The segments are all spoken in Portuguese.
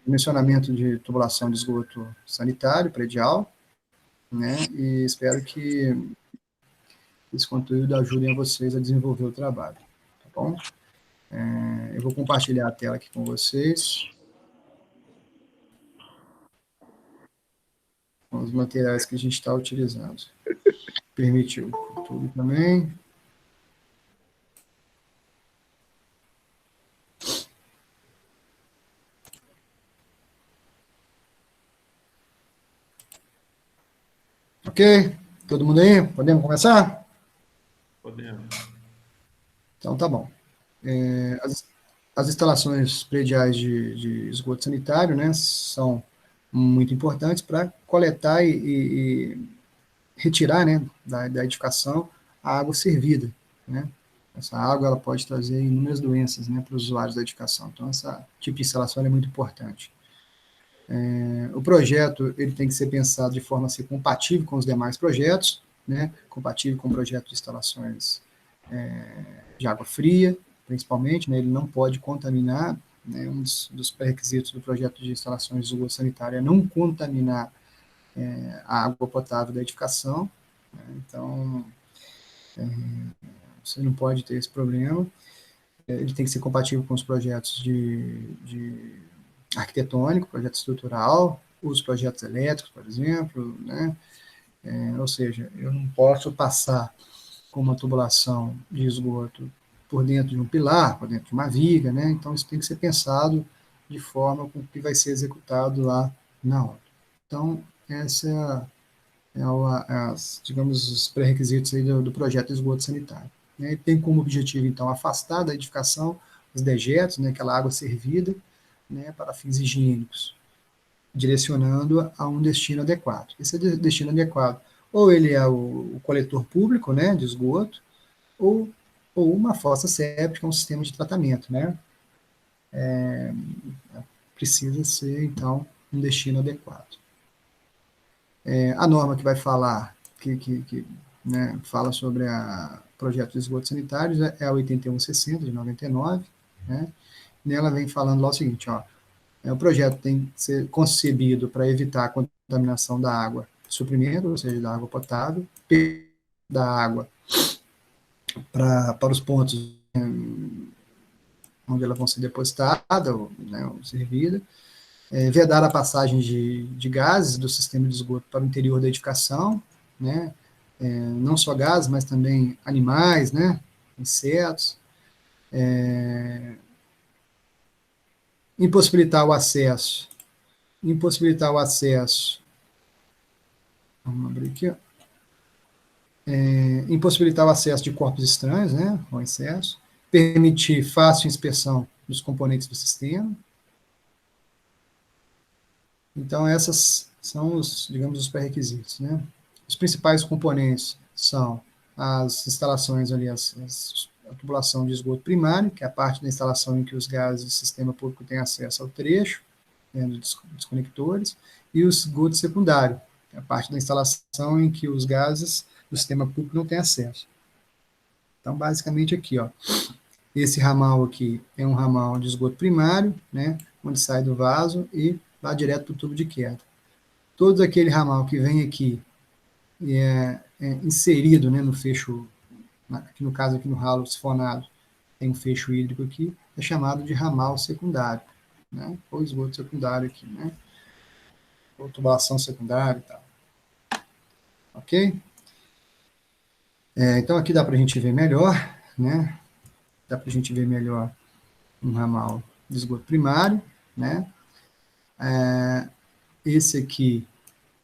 dimensionamento de tubulação de esgoto sanitário, predial, né, e espero que esse conteúdo ajude a vocês a desenvolver o trabalho, tá bom? Eu vou compartilhar a tela aqui com vocês, com os materiais que a gente está utilizando. Permitiu o YouTube também. Ok? Todo mundo aí? Podemos começar? Podemos. Então, tá bom. As instalações prediais de esgoto sanitário, né, são muito importantes para coletar e retirar, né, da edificação a água servida, né? Essa água ela pode trazer inúmeras doenças, né, para os usuários da edificação. Então, esse tipo de instalação é muito importante. O projeto ele tem que ser pensado de forma a ser compatível com os demais projetos, né, compatível com o projeto de instalações de água fria, principalmente, né, ele não pode contaminar, né, um dos pré-requisitos do projeto de instalações de esgoto sanitário é não contaminar a água potável da edificação, né, então você não pode ter esse problema. Ele tem que ser compatível com os projetos de arquitetônico, projeto estrutural, os projetos elétricos, por exemplo, né? Ou seja, eu não posso passar com uma tubulação de esgoto por dentro de um pilar, por dentro de uma viga, né? Então, isso tem que ser pensado de forma com que vai ser executado lá na hora. Então, essa digamos, os pré-requisitos aí do projeto de esgoto sanitário. Né? Tem como objetivo, então, afastar da edificação os dejetos, né, aquela água servida, né, para fins higiênicos, direcionando a um destino adequado. Esse destino adequado, ou ele é o coletor público, né, de esgoto, ou uma fossa séptica, um sistema de tratamento, né? Precisa ser, então, um destino adequado. A norma que vai falar, né, fala sobre o projeto de esgotos sanitários é a 8160, de 99, né? Nela vem falando lá o seguinte, ó, o projeto tem que ser concebido para evitar a contaminação da água de suprimento, ou seja, da água potável, da água para os pontos onde elas vão ser depositadas, né, ou servidas, vedar a passagem de gases do sistema de esgoto para o interior da edificação, né, não só gases, mas também animais, né, insetos, impossibilitar o acesso, vamos abrir aqui, ó, impossibilitar o acesso de corpos estranhos, né, ao excesso, permitir fácil inspeção dos componentes do sistema. Então, essas são os, digamos, os pré-requisitos, né. Os principais componentes são as instalações ali, a tubulação de esgoto primário, que é a parte da instalação em que os gases do sistema público têm acesso ao trecho, né, dos conectores, e o esgoto secundário, que é a parte da instalação em que os gases do sistema público não têm acesso. Então, basicamente aqui, ó, esse ramal aqui é um ramal de esgoto primário, né, onde sai do vaso e vai direto para o tubo de queda. Todo aquele ramal que vem aqui e é inserido, né, no fecho, aqui no caso aqui no ralo sifonado, tem um fecho hídrico aqui, é chamado de ramal secundário, né, ou esgoto secundário aqui, né, ou tubulação secundária e tal. Ok? Então aqui dá para a gente ver melhor, né, dá para a gente ver melhor um ramal de esgoto primário, né, esse aqui,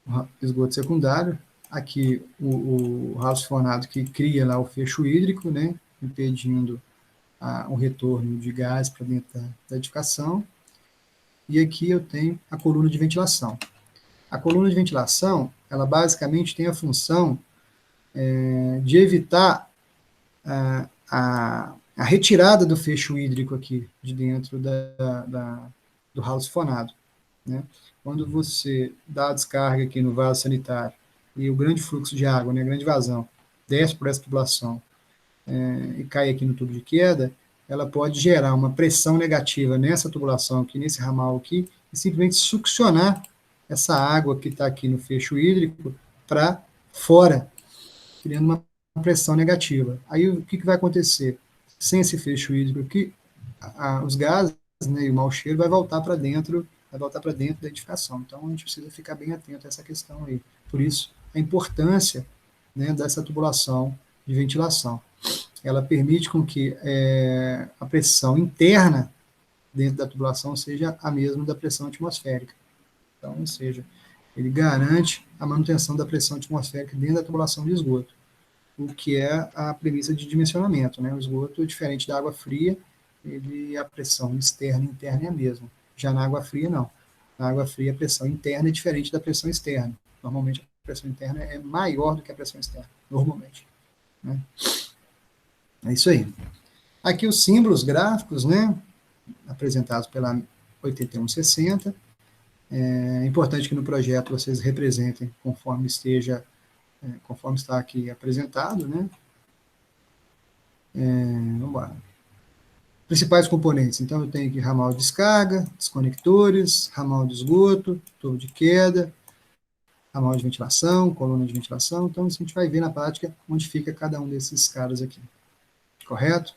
o esgoto secundário, aqui o ralo sifonado que cria lá o fecho hídrico, né, impedindo o retorno de gás para dentro da edificação, e aqui eu tenho a coluna de ventilação. A coluna de ventilação, ela basicamente tem a função de evitar a retirada do fecho hídrico aqui de dentro do ralo sifonado, né? Quando você dá a descarga aqui no vaso sanitário e o grande fluxo de água, né, grande vazão, desce por essa tubulação e cai aqui no tubo de queda, ela pode gerar uma pressão negativa nessa tubulação aqui, nesse ramal aqui, e simplesmente succionar essa água que está aqui no fecho hídrico para fora, criando uma pressão negativa. Aí o que vai acontecer? Sem esse fecho hídrico aqui, os gases, né, e o mau cheiro vai voltar para dentro da edificação. Então a gente precisa ficar bem atento a essa questão aí. Por isso, a importância, né, dessa tubulação de ventilação. Ela permite com que a pressão interna dentro da tubulação seja a mesma da pressão atmosférica. Então, ou seja, ele garante a manutenção da pressão atmosférica dentro da tubulação de esgoto, o que é a premissa de dimensionamento, né? O esgoto, diferente da água fria, a pressão externa e interna é a mesma. Já na água fria, não. Na água fria, a pressão interna é diferente da pressão externa. Normalmente, a pressão interna é maior do que a pressão externa, normalmente. Né? É isso aí. Aqui os símbolos gráficos, né, apresentados pela 8160. É importante que no projeto vocês representem conforme conforme está aqui apresentado, né? Vamos lá. Principais componentes. Então, eu tenho aqui ramal de descarga, desconectores, ramal de esgoto, tubo de queda, ramal de ventilação, coluna de ventilação. Então, a gente vai ver na prática onde fica cada um desses caras aqui. Correto?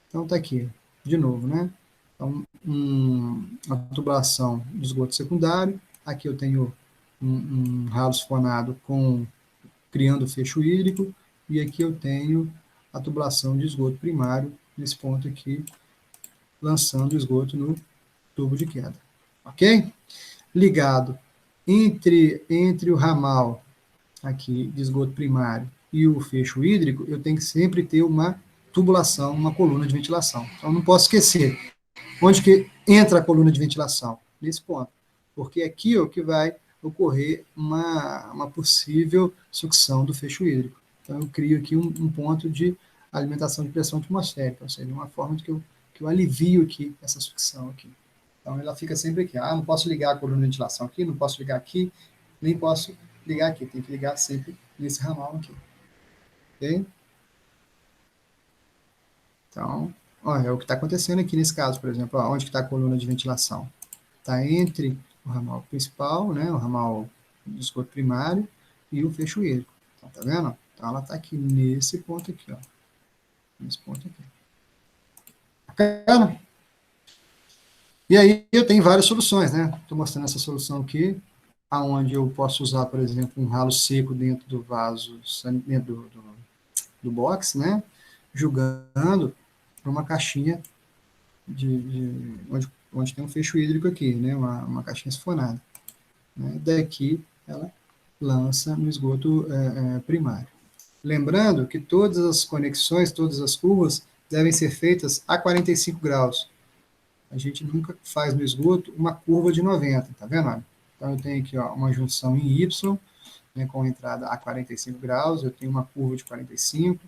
Então, está aqui, de novo, né? Então, uma tubulação de esgoto secundário. Aqui eu tenho um ralo sifonado criando fecho hídrico. E aqui eu tenho a tubulação de esgoto primário, nesse ponto aqui, lançando o esgoto no tubo de queda. Ok? Ligado entre o ramal aqui de esgoto primário e o fecho hídrico, eu tenho que sempre ter uma tubulação, uma coluna de ventilação. Então, não posso esquecer onde que entra a coluna de ventilação, nesse ponto, porque aqui é o que vai ocorrer uma possível sucção do fecho hídrico. Então, eu crio aqui um ponto de alimentação de pressão atmosférica, ou seja, uma forma de que eu alivio aqui essa sucção aqui. Então, ela fica sempre aqui. Não posso ligar a coluna de ventilação aqui, não posso ligar aqui, nem posso ligar aqui. Tem que ligar sempre nesse ramal aqui. Ok? Então, é o que está acontecendo aqui nesse caso, por exemplo. Onde está a coluna de ventilação? Está entre o ramal principal, né, o ramal de esgoto primário, e o fecho hídrico. Então, tá vendo? Então, ela está aqui nesse ponto aqui, ó. Nesse ponto aqui. Bacana? E aí eu tenho várias soluções, né? Estou mostrando essa solução aqui, aonde eu posso usar, por exemplo, um ralo seco dentro do vaso, dentro do box, né? Jogando para uma caixinha onde tem um fecho hídrico aqui, né? Uma caixinha sifonada. Né? Daqui ela lança no esgoto primário. Lembrando que todas as conexões, todas as curvas devem ser feitas a 45 graus. A gente nunca faz no esgoto uma curva de 90, tá vendo? Então, eu tenho aqui uma junção em Y, né, com entrada a 45 graus, eu tenho uma curva de 45,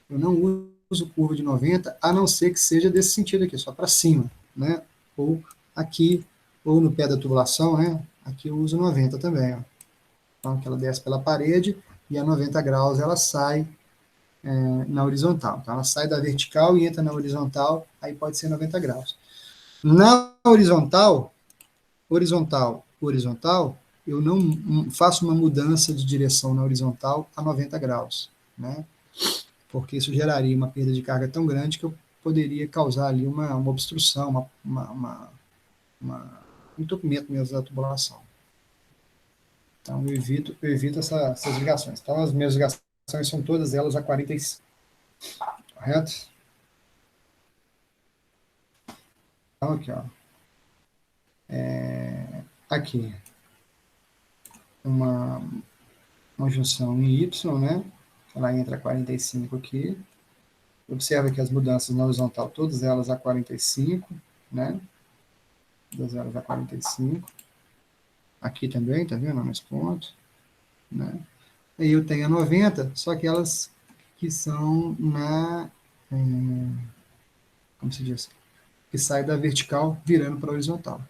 eu não uso curva de 90, a não ser que seja desse sentido aqui, só para cima, né? Ou aqui, ou no pé da tubulação, né? Aqui eu uso 90 também, ó. Então, aqui ela desce pela parede e a 90 graus ela sai na horizontal. Então, ela sai da vertical e entra na horizontal, aí pode ser 90 graus. Na horizontal, eu não faço uma mudança de direção na horizontal a 90 graus, né? Porque isso geraria uma perda de carga tão grande que eu poderia causar ali uma obstrução, um entupimento mesmo da tubulação. Então, eu evito essas ligações. Então, as minhas ligações são todas elas a 45. Correto? Então, aqui, ó. Aqui, uma junção em Y, né? Ela entra a 45 aqui. Observa que as mudanças na horizontal, todas elas a 45, né? Todas elas a 45. Aqui também, tá vendo? Nesse ponto, né? Aí eu tenho a 90, só que elas que são como se diz? Que sai da vertical virando para a horizontal.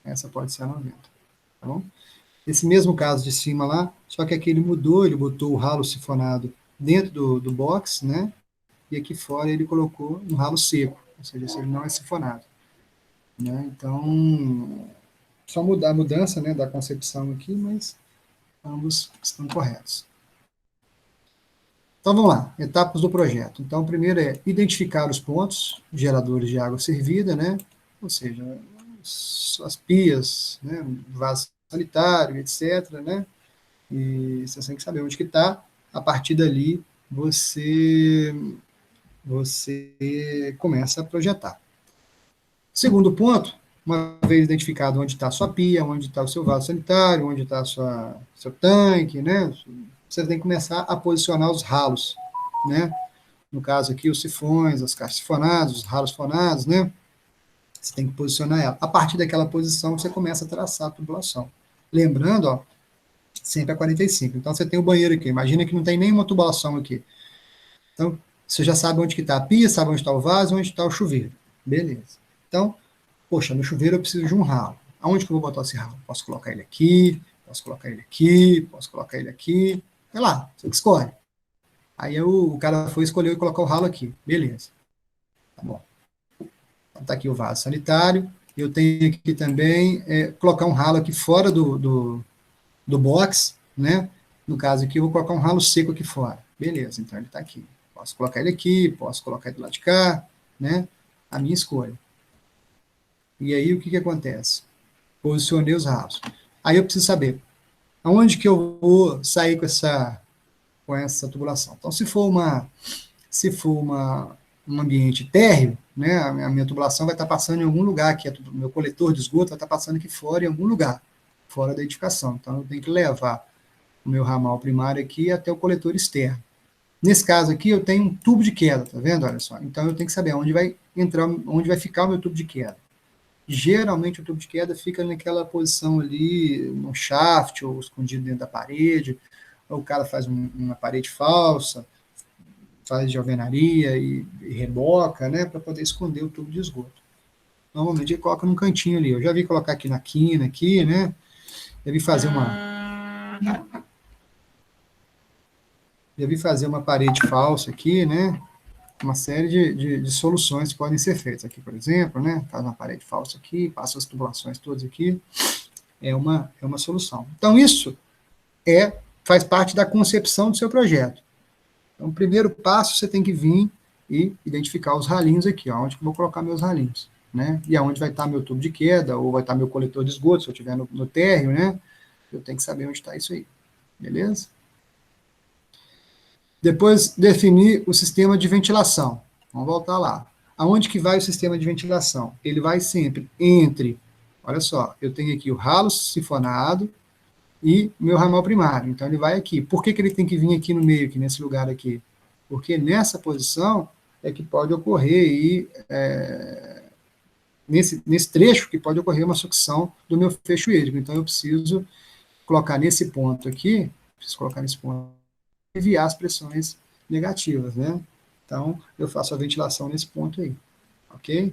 Essa pode ser a 90, tá bom? Esse mesmo caso de cima lá, só que aqui ele mudou, ele botou o ralo sifonado dentro do box, né? e aqui fora ele colocou um ralo seco, ou seja, ele não é sifonado. Né? Então, só mudar a mudança, né, da concepção aqui, mas ambos estão corretos. Então, vamos lá, etapas do projeto. Então, o primeiro é identificar os pontos geradores de água servida, né, ou seja, as pias, né, vaso sanitário, etc., né, e você tem que saber onde que está. A partir dali, você começa a projetar. Segundo ponto, uma vez identificado onde está a sua pia, onde está o seu vaso sanitário, onde está seu tanque, né, você tem que começar a posicionar os ralos, né, no caso aqui os sifões, as caixas sifonadas, os ralos sifonados, né, você tem que posicionar ela. A partir daquela posição, você começa a traçar a tubulação. Lembrando, ó, sempre a 45. Então, você tem o banheiro aqui. Imagina que não tem nenhuma tubulação aqui. Então, você já sabe onde está a pia, sabe onde está o vaso, onde está o chuveiro. Beleza. Então, poxa, no chuveiro eu preciso de um ralo. Aonde que eu vou botar esse ralo? Posso colocar ele aqui, posso colocar ele aqui, posso colocar ele aqui. Sei lá, você que escolhe. Aí o cara foi escolher e colocar o ralo aqui. Beleza. Tá bom. Então, tá aqui o vaso sanitário. Eu tenho aqui também colocar um ralo aqui fora do box, né? No caso aqui, eu vou colocar um ralo seco aqui fora. Beleza, então ele está aqui. Posso colocar ele aqui, posso colocar ele do lado de cá, né? A minha escolha. E aí, o que acontece? Posicionei os ralos. Aí eu preciso saber aonde que eu vou sair com essa tubulação. Então, se for um ambiente térreo, né, a minha tubulação vai estar passando em algum lugar aqui, o meu coletor de esgoto vai estar passando aqui fora, em algum lugar, fora da edificação. Então, eu tenho que levar o meu ramal primário aqui até o coletor externo. Nesse caso aqui, eu tenho um tubo de queda, tá vendo? Olha só. Então, eu tenho que saber onde vai entrar, onde vai ficar o meu tubo de queda. Geralmente, o tubo de queda fica naquela posição ali, no shaft, ou escondido dentro da parede, ou o cara faz uma parede falsa, faz de alvenaria e reboca, né, para poder esconder o tubo de esgoto. Normalmente ele coloca num cantinho ali. Eu já vi colocar aqui na quina, aqui, né? Já vi fazer uma parede falsa aqui, né? Uma série de soluções que podem ser feitas aqui, por exemplo, né? Faz uma parede falsa aqui, passa as tubulações todas aqui. É uma solução. Então, isso faz parte da concepção do seu projeto. Então, o primeiro passo, você tem que vir e identificar os ralinhos aqui, ó, onde que eu vou colocar meus ralinhos, né? E aonde vai estar meu tubo de queda, ou vai estar meu coletor de esgoto, se eu estiver no térreo, né? Eu tenho que saber onde está isso aí, beleza? Depois, definir o sistema de ventilação. Vamos voltar lá. Aonde que vai o sistema de ventilação? Ele vai sempre entre, olha só, eu tenho aqui o ralo sifonado e meu ramal primário. Então, ele vai aqui. Por que ele tem que vir aqui no meio, aqui nesse lugar aqui? Porque nessa posição é que pode ocorrer aí, nesse trecho que pode ocorrer uma sucção do meu fecho hídrico. Então, eu preciso colocar nesse ponto aqui, enviar as pressões negativas, né? Então, eu faço a ventilação nesse ponto aí, ok?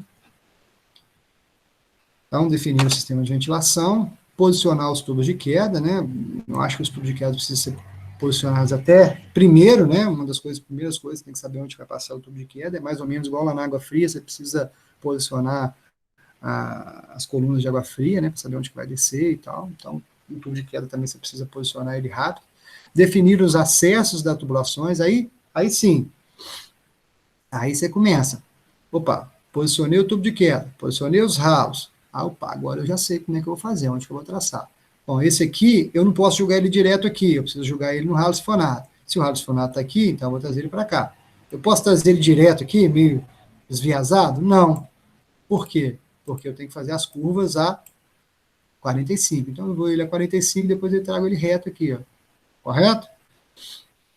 Então, definir o sistema de ventilação, posicionar os tubos de queda, né? Eu acho que os tubos de queda precisam ser posicionados até primeiro, né? Uma das primeiras coisas, tem que saber onde vai passar o tubo de queda, é mais ou menos igual lá na água fria, você precisa posicionar as colunas de água fria, né? Para saber onde vai descer e tal. Então, o tubo de queda também você precisa posicionar ele rápido. Definir os acessos das tubulações, aí sim, aí você começa. Opa, posicionei o tubo de queda, posicionei os ralos. Opa, agora eu já sei como é que eu vou fazer, onde que eu vou traçar. Bom, esse aqui, eu não posso jogar ele direto aqui, eu preciso jogar ele no ralo sifonado. Se o ralo sifonado está aqui, então eu vou trazer ele para cá. Eu posso trazer ele direto aqui, meio desviazado? Não. Por quê? Porque eu tenho que fazer as curvas a 45. Então eu vou ele a 45, depois eu trago ele reto aqui, ó. Correto?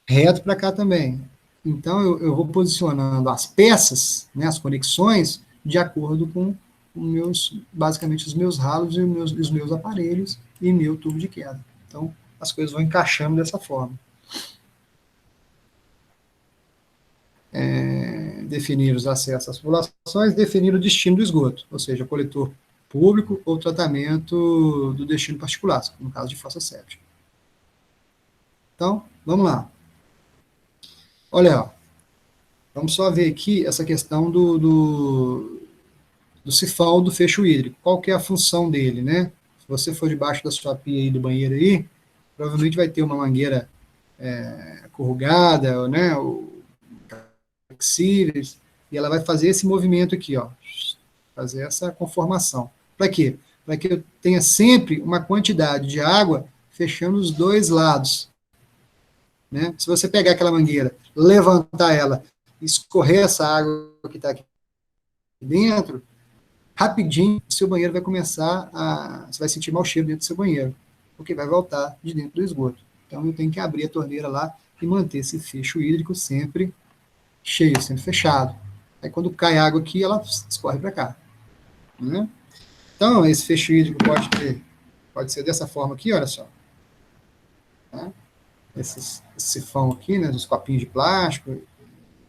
Reto para cá também. Então, eu vou posicionando as peças, né, as conexões, de acordo com basicamente os meus ralos e os meus aparelhos e meu tubo de queda. Então, as coisas vão encaixando dessa forma. Definir os acessos às tubulações, definir o destino do esgoto, ou seja, coletor público ou tratamento do destino particular, no caso de fossa séptica. Então, vamos lá. Olha, ó. Vamos só ver aqui essa questão do sifão do fecho hídrico. Qual que é a função dele, né? Se você for debaixo da sua pia aí, do banheiro aí, provavelmente vai ter uma mangueira corrugada, né, ou flexíveis, e ela vai fazer esse movimento aqui, ó, fazer essa conformação. Para quê? Para que eu tenha sempre uma quantidade de água fechando os dois lados, né? Se você pegar aquela mangueira, levantar ela, escorrer essa água que está aqui dentro, rapidinho, seu banheiro vai começar você vai sentir mau cheiro dentro do seu banheiro, porque vai voltar de dentro do esgoto. Então, eu tenho que abrir a torneira lá e manter esse fecho hídrico sempre cheio, sempre fechado. Aí, quando cai água aqui, ela escorre para cá, né? Então, esse fecho hídrico pode ser dessa forma aqui, olha só. Tá? Esse sifão aqui, né, dos copinhos de plástico,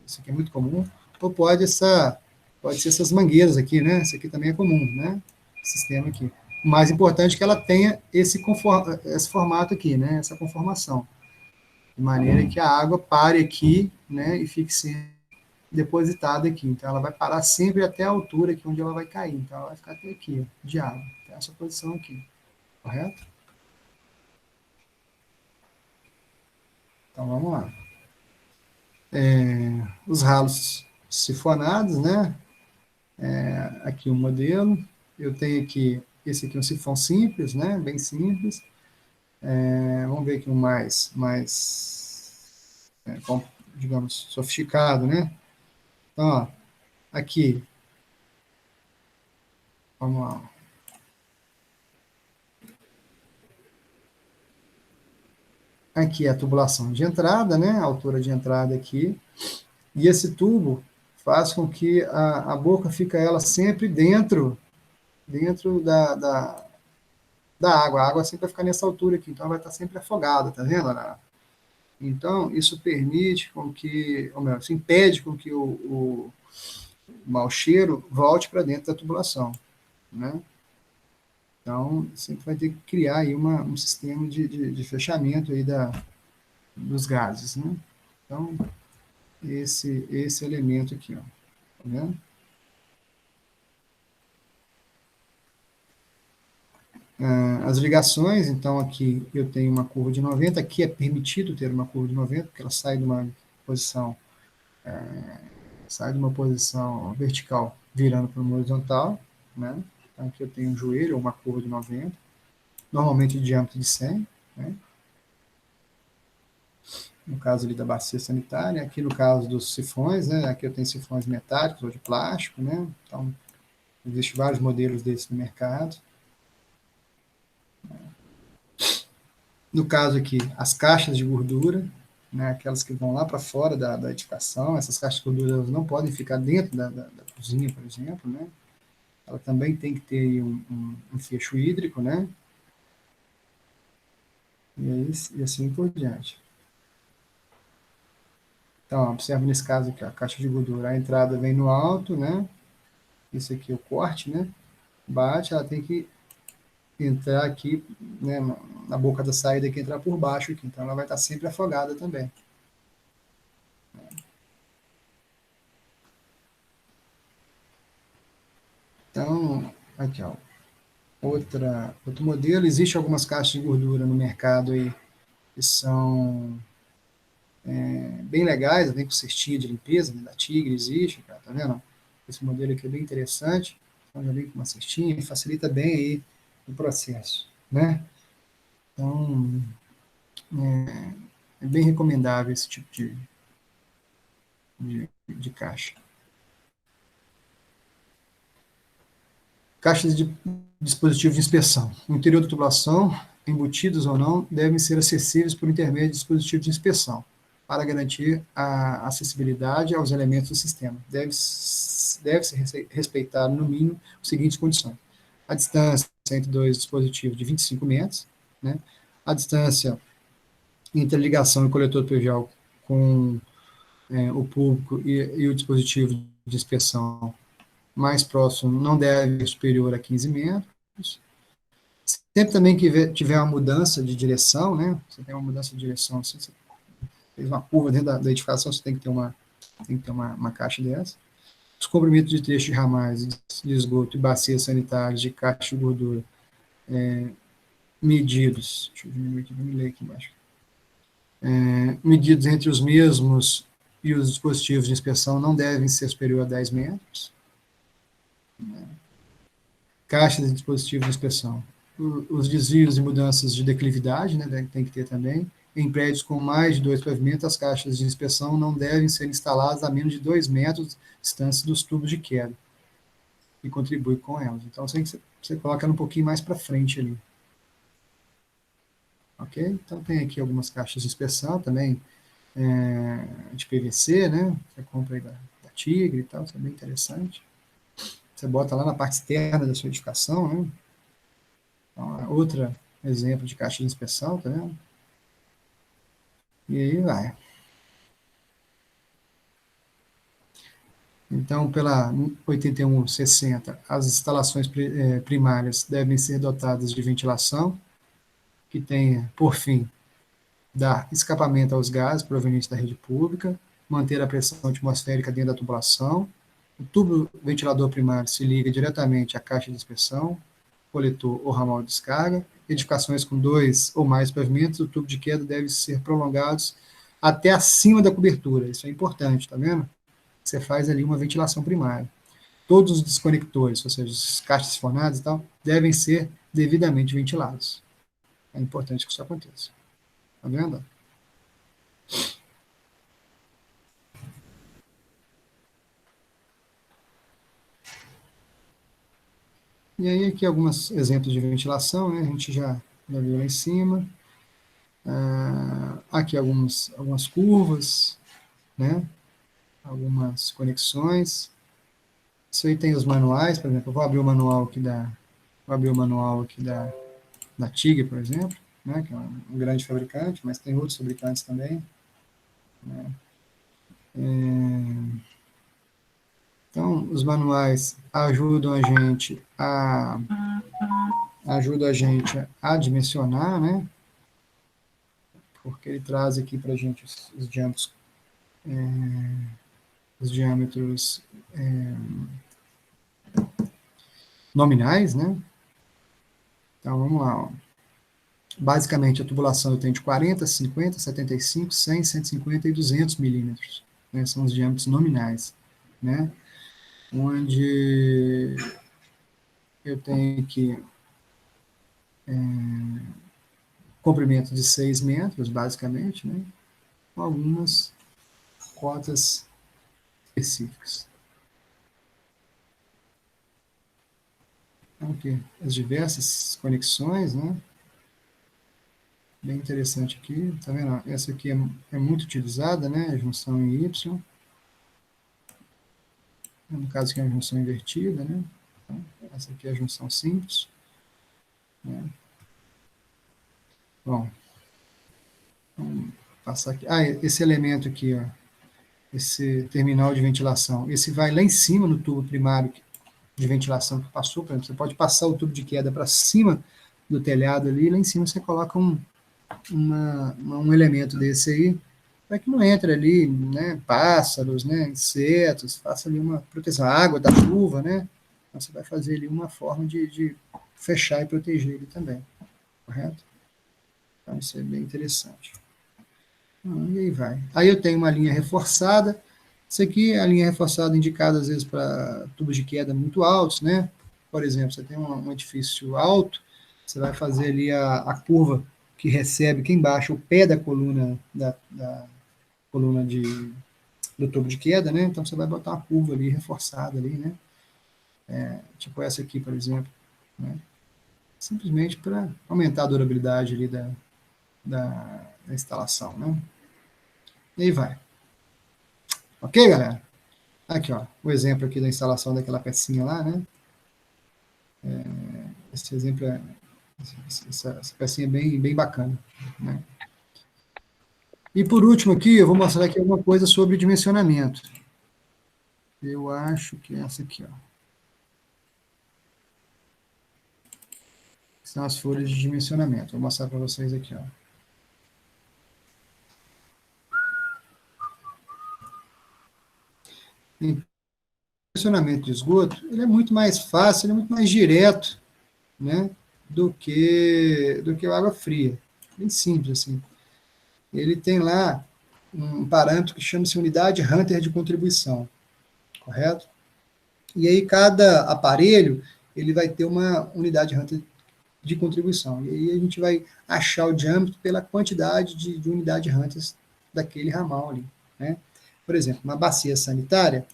isso aqui é muito comum. Ou pode ser essas mangueiras aqui, né? Isso aqui também é comum, né? Esse sistema aqui. O mais importante é que ela tenha esse formato aqui, né? Essa conformação. De maneira que a água pare aqui, né? E fique sempre depositada aqui. Então, ela vai parar sempre até a altura aqui onde ela vai cair. Então, ela vai ficar até aqui, ó, de água. Até essa posição aqui. Correto? Então, vamos lá. Os ralos sifonados, né? Aqui o modelo. Eu tenho aqui, esse aqui é um sifão simples, né? Bem simples. Vamos ver aqui um digamos, sofisticado, né? Então, ó, aqui, vamos lá. Aqui é a tubulação de entrada, né? A altura de entrada aqui. E esse tubo faz com que a boca fica ela sempre dentro da água. A água sempre vai ficar nessa altura aqui, então ela vai estar sempre afogada, tá vendo? Então, isso permite com que, ou melhor, isso impede com que o mau cheiro volte para dentro da tubulação, né? Então, sempre vai ter que criar aí um sistema de fechamento aí dos gases, né? Então, esse elemento aqui, ó, tá vendo? As ligações, então aqui eu tenho uma curva de 90, aqui é permitido ter uma curva de 90, porque ela posição, sai de uma posição vertical virando para uma horizontal, né? Então aqui eu tenho um joelho, ou uma curva de 90, normalmente de diâmetro de 100, né? No caso ali da bacia sanitária, aqui no caso dos sifões, né? Aqui eu tenho sifões metálicos ou de plástico, né? Então, existem vários modelos desses no mercado. No caso aqui, as caixas de gordura, né, aquelas que vão lá para fora da edificação, essas caixas de gordura elas não podem ficar dentro da cozinha, por exemplo, né? Ela também tem que ter aí um fecho hídrico, né? E assim por diante. Então, observe nesse caso aqui, a caixa de gordura, a entrada vem no alto, né? Isso aqui é o corte, né? Bate, ela tem que entrar aqui, né, na boca da saída, que entrar por baixo aqui. Então, ela vai estar sempre afogada também. Então, aqui, ó, outro modelo. Existe algumas caixas de gordura no mercado aí que são bem legais, vem com cestinha de limpeza, né, da Tigre existe, cara, tá vendo? Esse modelo aqui é bem interessante, então já vem com uma cestinha e facilita bem aí o processo, né? Então, é bem recomendável esse tipo de caixa. Caixas de dispositivos de inspeção. No interior da tubulação, embutidos ou não, devem ser acessíveis por intermédio de dispositivos de inspeção, para garantir a acessibilidade aos elementos do sistema. Deve-se respeitar, no mínimo, as seguintes condições. A distância entre dois dispositivos de 25 metros, né? A distância entre a ligação e o coletor do PVL com o público e o dispositivo de inspeção mais próximo não deve ser superior a 15 metros. Sempre também que tiver uma mudança de direção, né? Você tem uma mudança de direção, assim, você fez uma curva dentro da edificação, você tem que ter uma tem que ter uma caixa dessa. Os comprimentos de trecho de ramais de esgoto e bacias sanitárias de caixa de gordura medidos, deixa eu diminuir aqui, vamos ler aqui embaixo, medidos entre os mesmos e os dispositivos de inspeção não devem ser superior a 10 metros. Caixas de dispositivos de inspeção. Os desvios e mudanças de declividade, né, tem que ter também. Em prédios com mais de 2 pavimentos, as caixas de inspeção não devem ser instaladas a menos de 2 metros de distância dos tubos de queda, e contribui com elas. Então, você coloca ela um pouquinho mais para frente ali. Ok? Então, tem aqui algumas caixas de inspeção também, de PVC, né? Você compra aí da Tigre e tal, isso é bem interessante. Você bota lá na parte externa da sua edificação, né? Então, outro exemplo de caixa de inspeção, tá vendo? E aí vai. Então, pela 8160, as instalações primárias devem ser dotadas de ventilação, que tenha, por fim, dar escapamento aos gases provenientes da rede pública, manter a pressão atmosférica dentro da tubulação. O tubo ventilador primário se liga diretamente à caixa de inspeção, coletor ou ramal de descarga. Edificações com 2 ou mais pavimentos, o tubo de queda deve ser prolongado até acima da cobertura. Isso é importante, tá vendo? Você faz ali uma ventilação primária. Todos os desconectores, ou seja, as caixas sifonadas e tal, devem ser devidamente ventilados. É importante que isso aconteça. Tá vendo? E aí aqui alguns exemplos de ventilação, né? A gente já viu lá em cima. Aqui algumas curvas, né? Algumas conexões. Isso aí tem os manuais, por exemplo, eu vou abrir o manual aqui da TIG, por exemplo, né? Que é um grande fabricante, mas tem outros fabricantes também, né? Então, os manuais ajudam a gente a dimensionar, né? Porque ele traz aqui para a gente os diâmetros nominais, né? Então, vamos lá. Ó. Basicamente, a tubulação eu tenho de 40, 50, 75, 100, 150 e 200 milímetros. Né? São os diâmetros nominais, né? Onde eu tenho aqui comprimento de 6 metros, basicamente, né? Com algumas cotas específicas. Então, aqui, as diversas conexões, né? Bem interessante aqui, tá vendo? Essa aqui é muito utilizada, né? A junção em Y. No caso aqui é a junção invertida, né? Então, essa aqui é a junção simples. Né? Bom, vamos passar aqui. Esse elemento aqui, ó, esse terminal de ventilação, esse vai lá em cima no tubo primário de ventilação que passou, por exemplo, você pode passar o tubo de queda para cima do telhado ali, e lá em cima você coloca um elemento desse aí, para que não entre ali, né, pássaros, né, insetos, faça ali uma proteção, a água da chuva, né, então você vai fazer ali uma forma de fechar e proteger ele também, correto? Então isso é bem interessante. E aí vai. Aí eu tenho uma linha reforçada, isso aqui é a linha reforçada indicada às vezes para tubos de queda muito altos, né, por exemplo, você tem um edifício alto, você vai fazer ali a curva que recebe aqui embaixo o pé da coluna da coluna do tubo de queda, né? Então você vai botar uma curva ali reforçada ali, né? Tipo essa aqui, por exemplo, né? Simplesmente para aumentar a durabilidade ali da instalação, né? E aí vai. Ok, galera? Aqui, ó, o exemplo aqui da instalação daquela pecinha lá, né? Esse exemplo essa pecinha é bem bacana, né? E por último aqui, eu vou mostrar aqui alguma coisa sobre dimensionamento. Eu acho que é essa aqui, ó. São as folhas de dimensionamento. Vou mostrar para vocês aqui, ó. Então, o funcionamento de esgoto, ele é muito mais fácil, ele é muito mais direto, né, do que a água fria. Bem simples, assim. Ele tem lá um parâmetro que chama-se unidade Hunter de contribuição, correto? E aí cada aparelho, ele vai ter uma unidade Hunter de contribuição. E aí a gente vai achar o diâmetro pela quantidade de unidade Hunters daquele ramal ali, né? Por exemplo, uma bacia sanitária,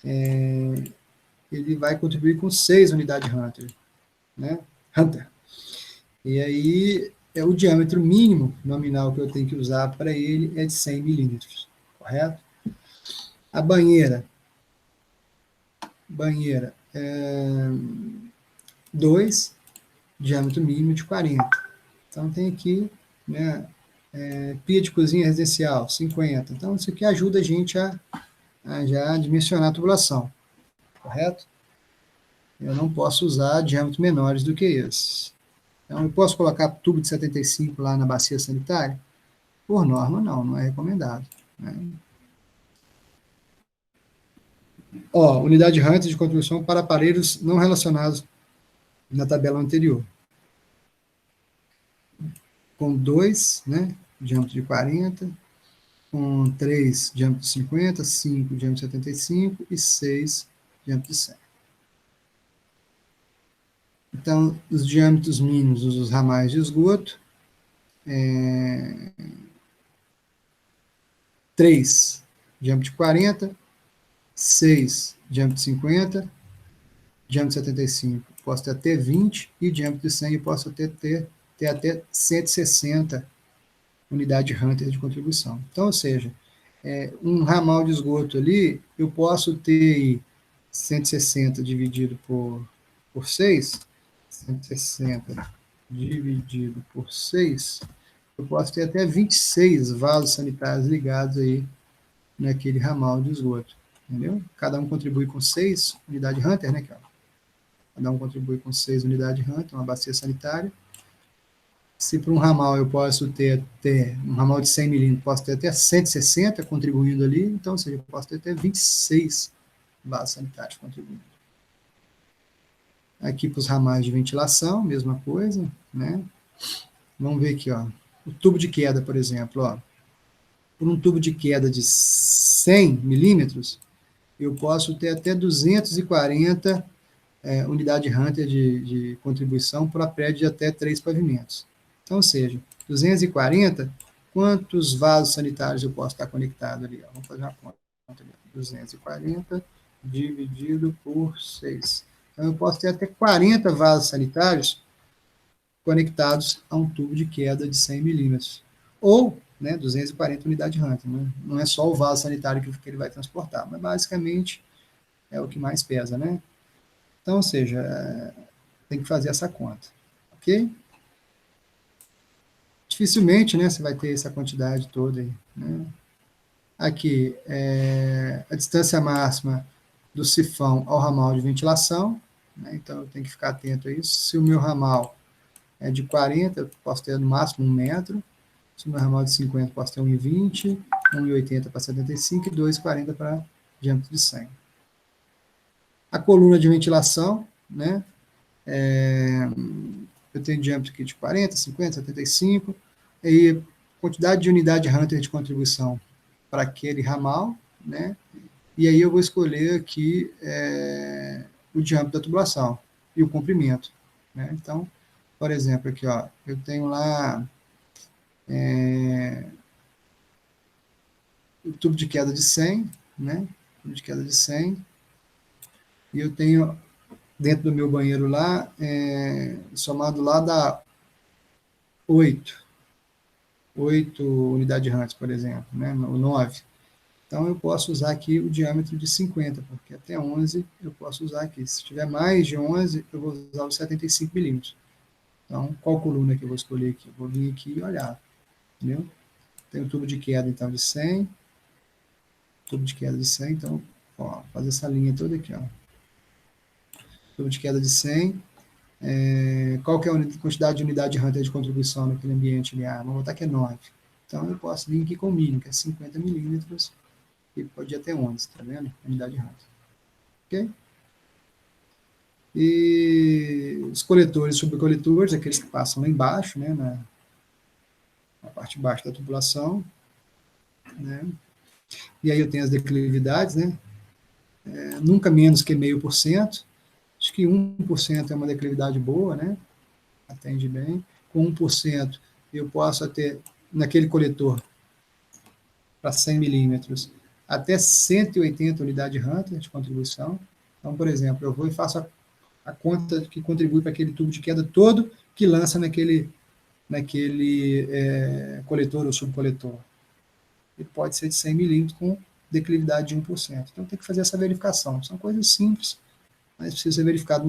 ele vai contribuir com 6 unidades Hunter, né? Hunter. E aí, o diâmetro mínimo nominal que eu tenho que usar para ele é de 100 milímetros, correto? A banheira, 2, diâmetro mínimo de 40. Então, tem aqui, né, pia de cozinha residencial, 50. Então, isso aqui ajuda a gente a já dimensionar a tubulação, correto? Eu não posso usar diâmetros menores do que esses. Então, eu posso colocar tubo de 75 lá na bacia sanitária? Por norma, não é recomendado, né? Ó, unidade Hunter de contribuição para aparelhos não relacionados na tabela anterior. Com 2, né, diâmetro de 40, com 3, diâmetro de 50, 5, diâmetro de 75 e 6, diâmetro de 100. Então, os diâmetros mínimos dos ramais de esgoto, 3, diâmetro de 40, 6, diâmetro de 50, diâmetro de 75, posso ter até 20, e diâmetro de 100 eu posso ter até 160 unidade Hunter de contribuição. Então, ou seja, um ramal de esgoto ali, eu posso ter 160 dividido por 6, 160 dividido por 6, eu posso ter até 26 vasos sanitários ligados aí naquele ramal de esgoto, entendeu? Cada um contribui com 6 unidades Hunter, né, cara? Cada um contribui com 6 unidades Hunter, uma bacia sanitária. Se para um ramal eu posso ter um ramal de 100 milímetros, posso ter até 160 contribuindo ali, então, ou seja, eu posso ter até 26 vasos sanitários contribuindo. Aqui para os ramais de ventilação, mesma coisa, né? Vamos ver aqui, ó. O tubo de queda, por exemplo, ó. Por um tubo de queda de 100 milímetros, eu posso ter até 240 unidade Hunter de contribuição para prédio de até 3 pavimentos. Então, ou seja, 240, quantos vasos sanitários eu posso estar conectado ali? Ó? Vamos fazer uma conta. 240 dividido por 6. Então, eu posso ter até 40 vasos sanitários conectados a um tubo de queda de 100 milímetros. Ou, né, 240 unidades Hunter. Né? Não é só o vaso sanitário que ele vai transportar, mas basicamente é o que mais pesa, né? Então, ou seja, tem que fazer essa conta, ok? Dificilmente, né, você vai ter essa quantidade toda aí, né? Aqui, a distância máxima do sifão ao ramal de ventilação, né? Então eu tenho que ficar atento a isso. Se o meu ramal é de 40, eu posso ter no máximo 1 metro. Se o meu ramal é de 50, eu posso ter 1,20, 1,80 para 75 e 2,40 para diâmetro de 100. A coluna de ventilação, né? Eu tenho diâmetro aqui de 40, 50, 75, e quantidade de unidade Hunter de contribuição para aquele ramal, né? E aí eu vou escolher aqui o diâmetro da tubulação e o comprimento, né? Então, por exemplo, aqui, ó, eu tenho lá o tubo de queda de 100, né? Tubo de queda de 100, e eu tenho dentro do meu banheiro lá, somado lá dá 8 unidades Hunter, por exemplo, né? Ou 9. Então, eu posso usar aqui o diâmetro de 50, porque até 11 eu posso usar aqui. Se tiver mais de 11, eu vou usar os 75 milímetros. Então, qual coluna que eu vou escolher aqui? Eu vou vir aqui e olhar, entendeu? Tem o tubo de queda, então, de 100. Tubo de queda de 100, então, ó, fazer essa linha toda aqui, ó. Tubo de queda de 100. Qual que é a quantidade de unidade Hunter de contribuição naquele ambiente ali? Vamos botar que é 9. Então, eu posso vir aqui com o mínimo, que é 50 milímetros, e pode ir até 11, tá vendo? Unidade Hunter. Ok? E os coletores e subcoletores, aqueles que passam lá embaixo, né, na parte de baixo da tubulação, né? E aí eu tenho as declividades, né? Nunca menos que 0,5%. Acho que 1% é uma declividade boa, né? Atende bem. Com 1%, eu posso ter, naquele coletor, para 100 milímetros, até 180 unidades Hunter de contribuição. Então, por exemplo, eu vou e faço a conta que contribui para aquele tubo de queda todo que lança naquele coletor ou subcoletor. E pode ser de 100 milímetros com declividade de 1%. Então, tem que fazer essa verificação. São coisas simples, mas precisa ser verificado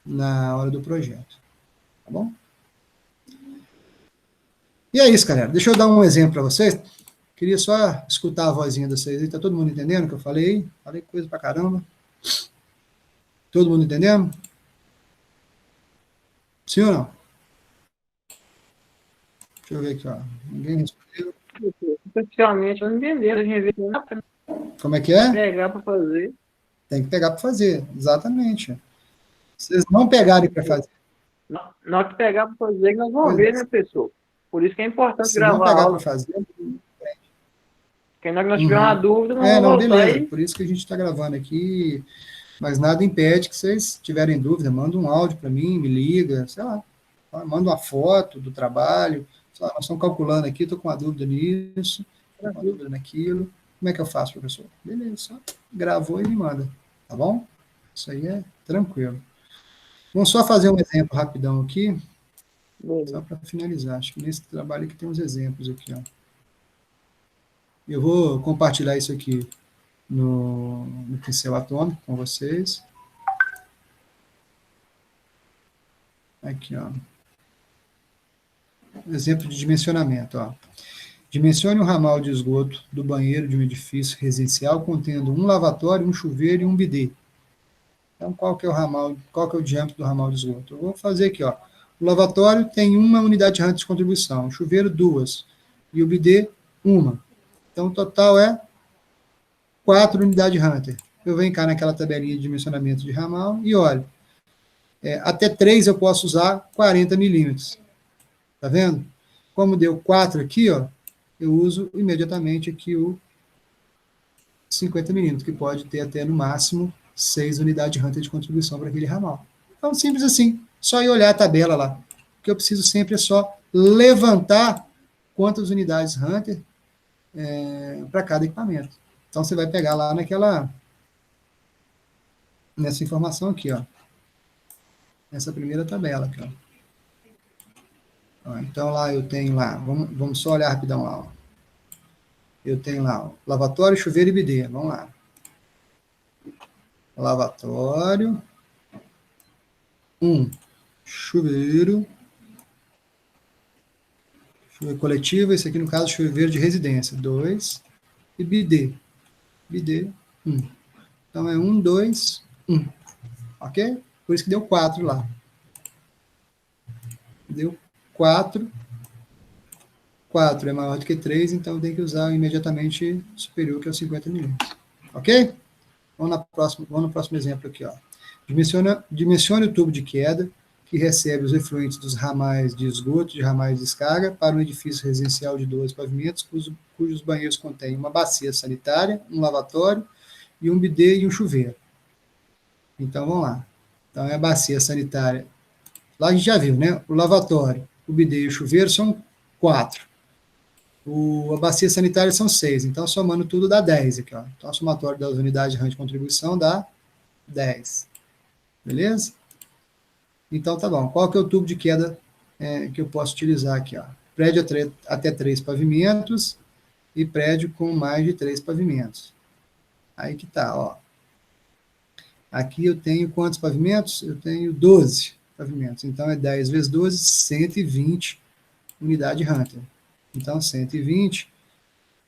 na hora do projeto. Tá bom? E é isso, galera. Deixa eu dar um exemplo para vocês. Queria só escutar a vozinha de vocês. Está todo mundo entendendo o que eu falei? Falei coisa pra caramba. Todo mundo entendendo? Sim ou não? Deixa eu ver aqui, ó. Ninguém respondeu. Especialmente, eu não entendi. A gente vê Como é que é? pegar para fazer. Tem que pegar para fazer, exatamente. Vocês não pegarem para fazer. Na hora que pegar para fazer, nós vamos ver, né, pessoal? Por isso que é importante Se não gravar a pegar para aula. fazer. Porque na hora que nós tiver uma dúvida, não não, vamos voltar beleza. aí. Por isso que a gente está gravando aqui. Mas nada impede que vocês tiverem dúvida, manda um áudio para mim, me liga, sei lá. Manda uma foto do trabalho. Sei lá, nós estamos calculando aqui, estou com uma dúvida nisso, estou com uma dúvida naquilo. Como é que eu faço, professor? Beleza, só gravou e me manda. Tá bom? Isso aí é tranquilo. Vamos só fazer um exemplo rapidão aqui, só para finalizar. Acho que nesse trabalho aqui tem uns exemplos aqui, ó. Eu vou compartilhar isso aqui no pincel atômico com vocês. Aqui, ó. Exemplo de dimensionamento, ó. Dimensione o ramal de esgoto do banheiro de um edifício residencial contendo um lavatório, um chuveiro e um bidê. Então, qual que é o ramal, qual que é o diâmetro do ramal de esgoto? Eu vou fazer aqui, ó. O lavatório tem uma unidade Hunter de contribuição, o chuveiro 2 e o bidê 1. Então, o total é 4 unidades Hunter. Eu venho cá naquela tabelinha de dimensionamento de ramal e olho. Até 3 eu posso usar 40 milímetros. Tá vendo? Como deu 4 aqui, ó, eu uso imediatamente aqui o 50 milímetros, que pode ter até no máximo 6 unidades Hunter de contribuição para aquele ramal. Então, simples assim. Só ir olhar a tabela lá. O que eu preciso sempre é só levantar quantas unidades Hunter para cada equipamento. Então, você vai pegar lá nessa informação aqui, ó. Nessa primeira tabela aqui, ó. Então, lá eu tenho lá, vamos só olhar rapidão lá, ó. Eu tenho lá, ó, lavatório, chuveiro e bidê. Vamos lá. Lavatório. 1. Chuveiro coletivo, esse aqui no caso chuveiro de residência, 2, e bidê, 1. Então é 1, 2, 1, ok? Por isso que deu 4 lá. Deu 4, 4 é maior do que 3, então tem que usar imediatamente superior, que é o 50 milímetros, ok? Vamos no próximo exemplo aqui, ó. Dimensione o tubo de queda, que recebe os efluentes dos ramais de esgoto, de ramais de descarga, para um edifício residencial de 12 pavimentos, cujos banheiros contêm uma bacia sanitária, um lavatório, e um bidê e um chuveiro. Então, vamos lá. Então, é a bacia sanitária. Lá a gente já viu, né? O lavatório, o bidê e o chuveiro são 4. A bacia sanitária são 6. Então, somando tudo, dá 10 aqui, ó. Então, o somatório das unidades de contribuição dá 10. Beleza? Então, tá bom. Qual que é o tubo de queda que eu posso utilizar aqui? Ó? Prédio até 3 pavimentos e prédio com mais de 3 pavimentos. Aí que tá, ó. Aqui eu tenho quantos pavimentos? Eu tenho 12 pavimentos. Então, é 10 vezes 12, 120 unidade Hunter. Então, 120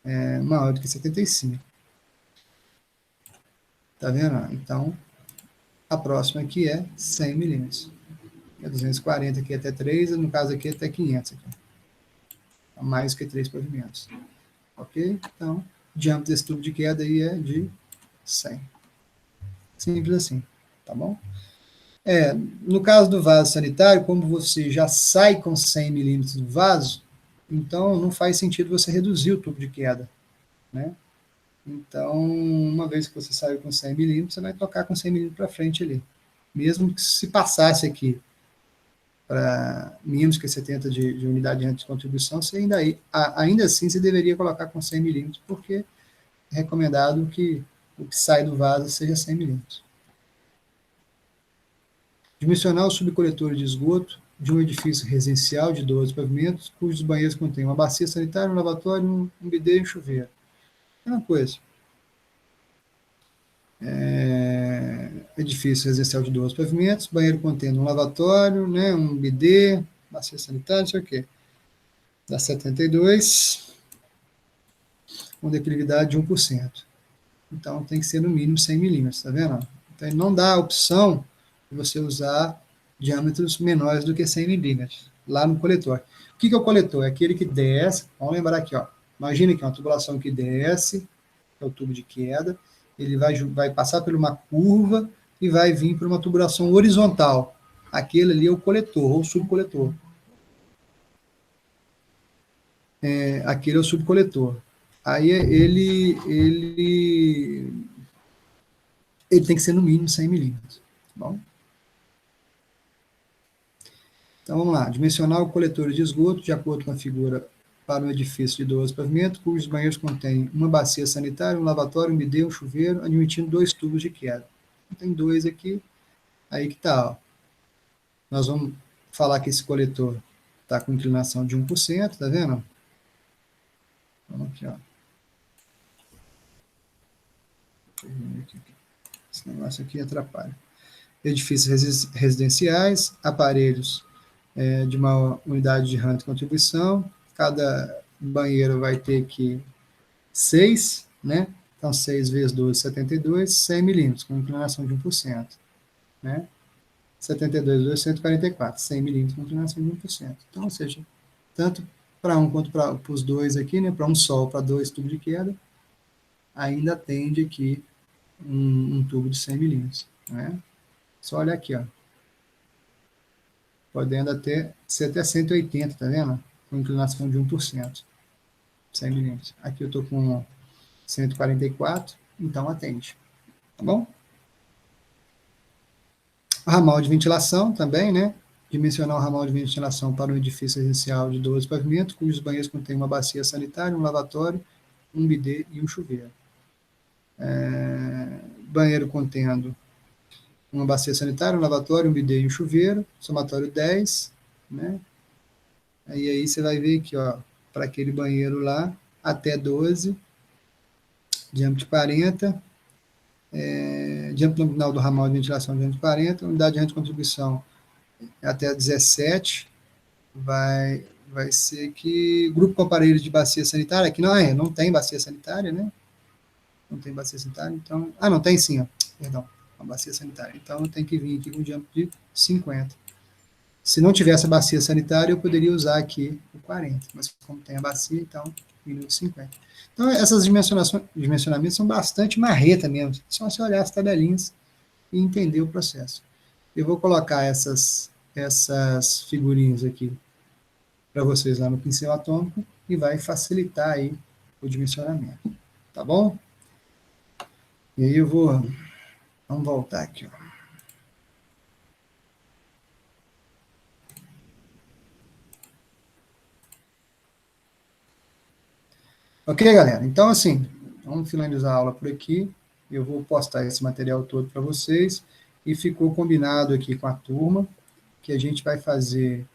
é maior do que 75. Tá vendo? Então, a próxima aqui é 100 milímetros. É 240 aqui até 3, no caso aqui até 500. Aqui. Mais que 3 pavimentos. Ok? Então, diâmetro desse tubo de queda aí é de 100. Simples assim, tá bom? No caso do vaso sanitário, como você já sai com 100 milímetros do vaso, então não faz sentido você reduzir o tubo de queda, né? Então, uma vez que você saiu com 100 milímetros, você vai tocar com 100 milímetros para frente ali. Mesmo que se passasse aqui para menos que 70 de unidade de contribuição, você ainda assim você deveria colocar com 100 milímetros, porque é recomendado que o que sai do vaso seja 100 milímetros. Dimensionar os subcoletores de esgoto de um edifício residencial de 12 pavimentos, cujos banheiros contêm uma bacia sanitária, um lavatório, um bidê e um chuveiro. Mesma coisa. Edifício residencial de 12 pavimentos, banheiro contendo um lavatório, né, um bidê, bacia sanitária, não sei o quê. Dá 72, com declividade de 1%. Então, tem que ser no mínimo 100 milímetros, tá vendo? Então, não dá a opção de você usar diâmetros menores do que 100 milímetros, lá no coletor. O que é o coletor? É aquele que desce, vamos lembrar aqui, ó. Imagina que é uma tubulação que desce, é o tubo de queda, ele vai passar por uma curva e vai vir por uma tubulação horizontal. Aquele ali é o coletor, ou subcoletor. Aquele é o subcoletor. Aí ele tem que ser no mínimo 100 milímetros. Tá bom? Então, vamos lá. Dimensionar o coletor de esgoto de acordo com a figura para um edifício de 12 pavimentos, cujos banheiros contêm uma bacia sanitária, um lavatório, um bidê, um chuveiro, admitindo 2 tubos de queda. Tem 2 aqui, aí que tá, ó. Nós vamos falar que esse coletor está com inclinação de 1%, tá vendo? Vamos aqui, ó. Esse negócio aqui atrapalha. Edifícios residenciais, aparelhos de uma unidade de renda de contribuição, cada banheiro vai ter que 6, né? Então, 6 vezes 12, 72, 100 milímetros, com inclinação de 1%. Né? 72 vezes 144, 100 milímetros com inclinação de 1%. Então, ou seja, tanto para um quanto para os dois aqui, né? Para um sol, para 2 tubos de queda, ainda atende aqui um tubo de 100 milímetros. Né? Só olha aqui, ó. Podendo ser até 180, tá vendo? Com inclinação de 1%. 100 milímetros. Aqui eu estou com 144, então atende. Tá bom? O ramal de ventilação também, né? Dimensionar o ramal de ventilação para um edifício residencial de 12 pavimentos, cujos banheiros contêm uma bacia sanitária, um lavatório, um bidê e um chuveiro. Banheiro contendo uma bacia sanitária, um lavatório, um bidê e um chuveiro, somatório 10, né? E aí você vai ver aqui, ó, para aquele banheiro lá, até 12, diâmetro de 40, diâmetro nominal do ramal de ventilação diâmetro de 40, unidade de renda de contribuição até 17, vai ser que grupo com aparelhos de bacia sanitária, que não tem bacia sanitária, né? Não tem bacia sanitária, então... não tem sim, ó, perdão, uma bacia sanitária. Então, tem que vir aqui com um diâmetro de 50. Se não tivesse a bacia sanitária, eu poderia usar aqui o 40, mas como tem a bacia, então, minuto 50. Então, essas dimensionamentos são bastante marreta mesmo, só você olhar as tabelinhas e entender o processo. Eu vou colocar essas figurinhas aqui para vocês lá no pincel atômico e vai facilitar aí o dimensionamento, tá bom? E aí vamos voltar aqui, ó. Ok, galera? Então, assim, vamos finalizar a aula por aqui. Eu vou postar esse material todo para vocês. E ficou combinado aqui com a turma que a gente vai fazer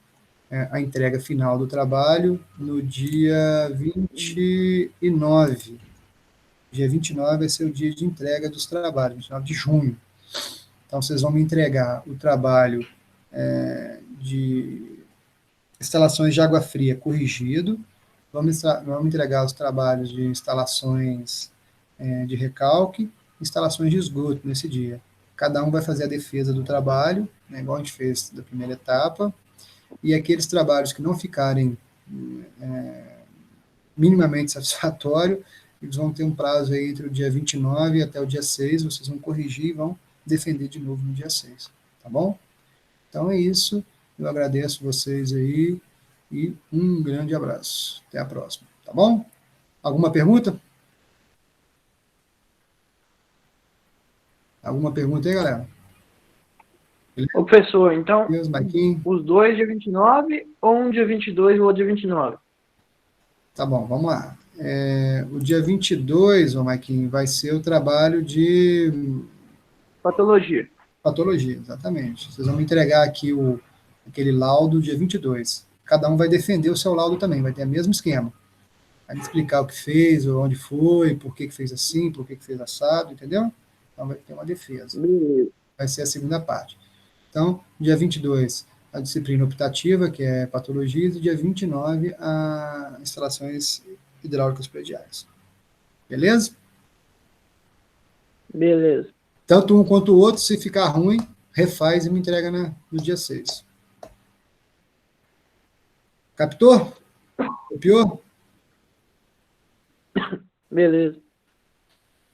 a entrega final do trabalho no dia 29. Dia 29 vai ser o dia de entrega dos trabalhos, 29 de junho. Então, vocês vão me entregar o trabalho de instalações de água fria corrigido. Vamos entregar os trabalhos de instalações de recalque, instalações de esgoto nesse dia. Cada um vai fazer a defesa do trabalho, né, igual a gente fez da primeira etapa, e aqueles trabalhos que não ficarem minimamente satisfatórios, eles vão ter um prazo aí entre o dia 29 até o dia 6, vocês vão corrigir e vão defender de novo no dia 6, tá bom? Então é isso, eu agradeço vocês aí e um grande abraço. Até a próxima, tá bom? Alguma pergunta? Alguma pergunta aí, galera? Ô, professor, então, Deus, Marquinhos. os dois dia 29 ou um dia 22 e o outro dia 29? Tá bom, vamos lá. O dia 22, ô Marquinhos, vai ser o trabalho de Patologia. patologia, exatamente. Vocês vão me entregar aqui aquele laudo dia 22. Cada um vai defender o seu laudo também, vai ter o mesmo esquema. Vai me explicar o que fez, onde foi, por que fez assim, por que fez assado, entendeu? Então vai ter uma defesa. Beleza. Vai ser a segunda parte. Então, dia 22, a disciplina optativa, que é patologia, e dia 29, a instalações hidráulicas prediais. Beleza? Beleza. Tanto um quanto o outro, se ficar ruim, refaz e me entrega no dia 6. Captou? Copiou? Beleza.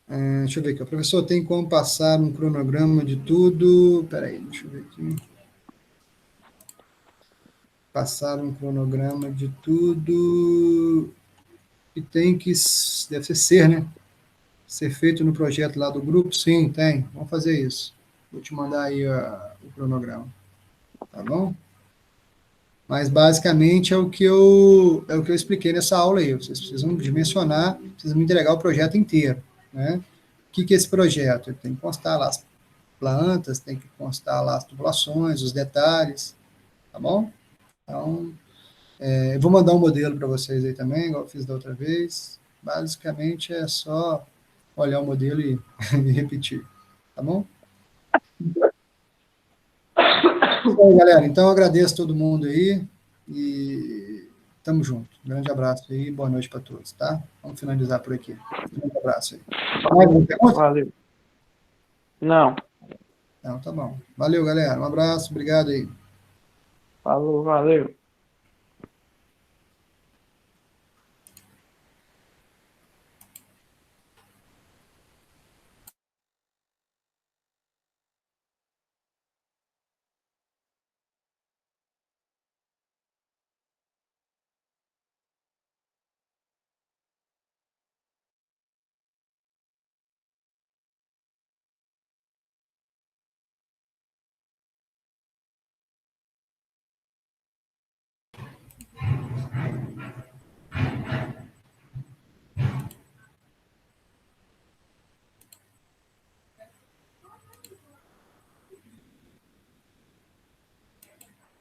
Deixa eu ver aqui. O professor tem como passar um cronograma de tudo. Peraí, deixa eu ver aqui. Passar um cronograma de tudo. E tem que. Deve ser, né? Ser feito no projeto lá do grupo? Sim, tem. Vamos fazer isso. Vou te mandar aí o cronograma. Tá bom? Mas basicamente é o que eu expliquei nessa aula aí. Vocês precisam dimensionar, precisam me entregar o projeto inteiro, né? O que é esse projeto? Tem que constar lá as plantas, tem que constar lá as tubulações, os detalhes, tá bom? Então, eu vou mandar um modelo para vocês aí também, igual eu fiz da outra vez. Basicamente é só olhar o modelo e, e repetir, tá bom? Bom, galera, então eu agradeço todo mundo aí e tamo junto. Um grande abraço aí, boa noite para todos, tá? Vamos finalizar por aqui. Um grande abraço aí. Mais alguma pergunta? Valeu. Não. Não, tá bom. Valeu, galera. Um abraço, obrigado aí. Falou, valeu.